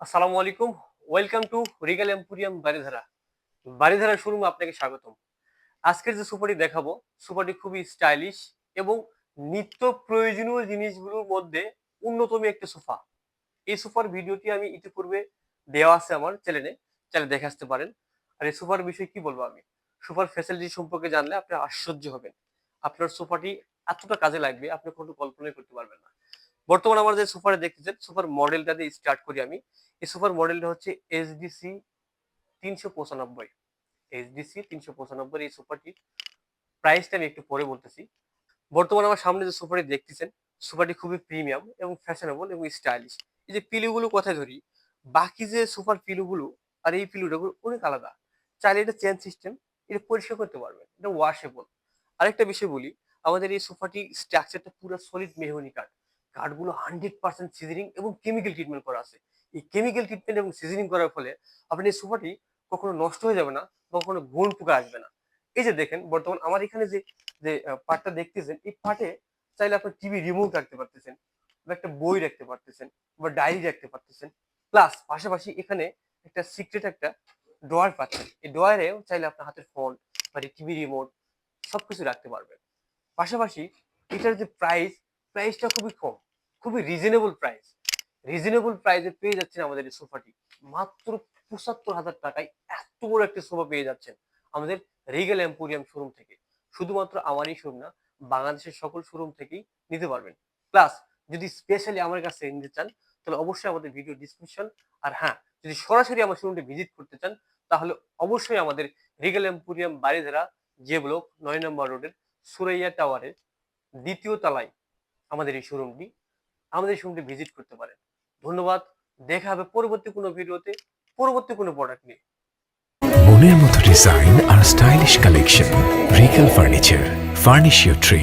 আসসালামু আলাইকুম। Welcome to regal emporium Baridhara. Baridhara শোরুমে আপনাকে স্বাগতম। আজকের যে সোফাটি দেখাবো, সোফাটি খুবই স্টাইলিশ এবং নিত্য প্রয়োজনীয় জিনিসগুলোর মধ্যে অন্যতম একটি সোফা। এই সোফার ভিডিওটি আমি ইতিপূর্বে দেওয়া আছে আমার চ্যানেলে, চাইলে দেখে আসতে পারেন। আর এই সোফার বিষয়ে কি বলবো আমি? সোফার ফ্যাসিলিটি সম্পর্কে জানলে আপনি আশ্চর্য হবেন। আপনার সোফাটি এতটা কাজে লাগবে আপনি কোনো কল্পনাই করতে পারবেন না। বর্তমানে আমার যে সোফাটা দেখতেছেন, সোফার মডেলটা দিয়ে স্টার্ট করি আমি। এই সোফার মডেলটা হচ্ছে এইচডিসি ৩৯৫। এইচডিসি ৩৯৫ এই সোফাটির প্রাইসটা আমি একটু পরে বলতেছি। বর্তমানে আমার সামনে যে সোফাটি দেখতেছেন, সোফাটি খুবই প্রিমিয়াম এবং ফ্যাশনেবল এবং স্টাইলিশ। এই যে পিলোগুলো কথায় ধরি, বাকি যে সোফার পিলোগুলো আর এই পিলোটা অনেক আলাদা। চাইলে এটা চেন সিস্টেম, এটা পরিষ্কার করতে পারবেন, এটা ওয়াশেবল। আরেকটা বিষয় বলি, আমাদের এই সোফাটি স্ট্রাকচারটা পুরো সলিড মেহগনি কাঠ। কাঠগুলো 100% সিজনিং এবং কেমিক্যাল ট্রিটমেন্ট করা আছে। এই কেমিক্যাল ট্রিটমেন্ট এবং সিজনিং করার ফলে আপনার এই সোফাটি কখনো নষ্ট হয়ে যাবে না, কখনো ঘুণ পোকা আসবে না। এই যে দেখেন, বর্তমান আমার এখানে যে যে পার্টটা দেখতেছেন, এই পার্টে চাইলে আপনার টিভি রিমোট রাখতে পারতেছেন, বা একটা বই রাখতে পারতেছেন, বা ডায়েরি রাখতে পারতেছেন। প্লাস পাশাপাশি এখানে একটা সিক্রেট একটা ড্রয়ার পাচ্ছেন। এই ড্রয়ারেও চাইলে আপনার হাতের ফোন বা টিভি রিমোট সবকিছু রাখতে পারবেন। পাশাপাশি এটার যে প্রাইসটা খুবই কম, খুবই রিজনেবল প্রাইস। রিজনেবল প্রাইসে পেয়ে যাচ্ছেন আমাদের এই সোফাটি মাত্র ৭৫,০০০ টাকায়। এত বড় একটা সোফা পেয়ে যাচ্ছেন আমাদের রিগেল এম্পোরিয়াম শোরুম থেকে। শুধুমাত্র আমারই শোরুম না, বাংলাদেশের সকল শোরুম থেকেই নিতে পারবেন। প্লাস যদি স্পেশালি আমার কাছে নিতে চান, তাহলে অবশ্যই আমাদের ভিডিও ডিসক্রিপশন। আর হ্যাঁ, যদি সরাসরি আমার শোরুমটি ভিজিট করতে চান, তাহলে অবশ্যই আমাদের রিগেল এম্পোরিয়াম বারিধারা যে ব্লক ৯ নম্বর রোডের সুরাইয়া টাওয়ারের দ্বিতীয় তলায় আমাদের এই শোরুমটি, আমাদের শোরুমটি ভিজিট করতে পারেন। ধন্যবাদ। দেখা হবে পরবর্তী কোনো ভিডিওতে, পরবর্তী কোনো প্রোডাক্ট নিয়ে। মনের মতো ডিজাইন আর stylish collection, Regal furniture, furnish your dream.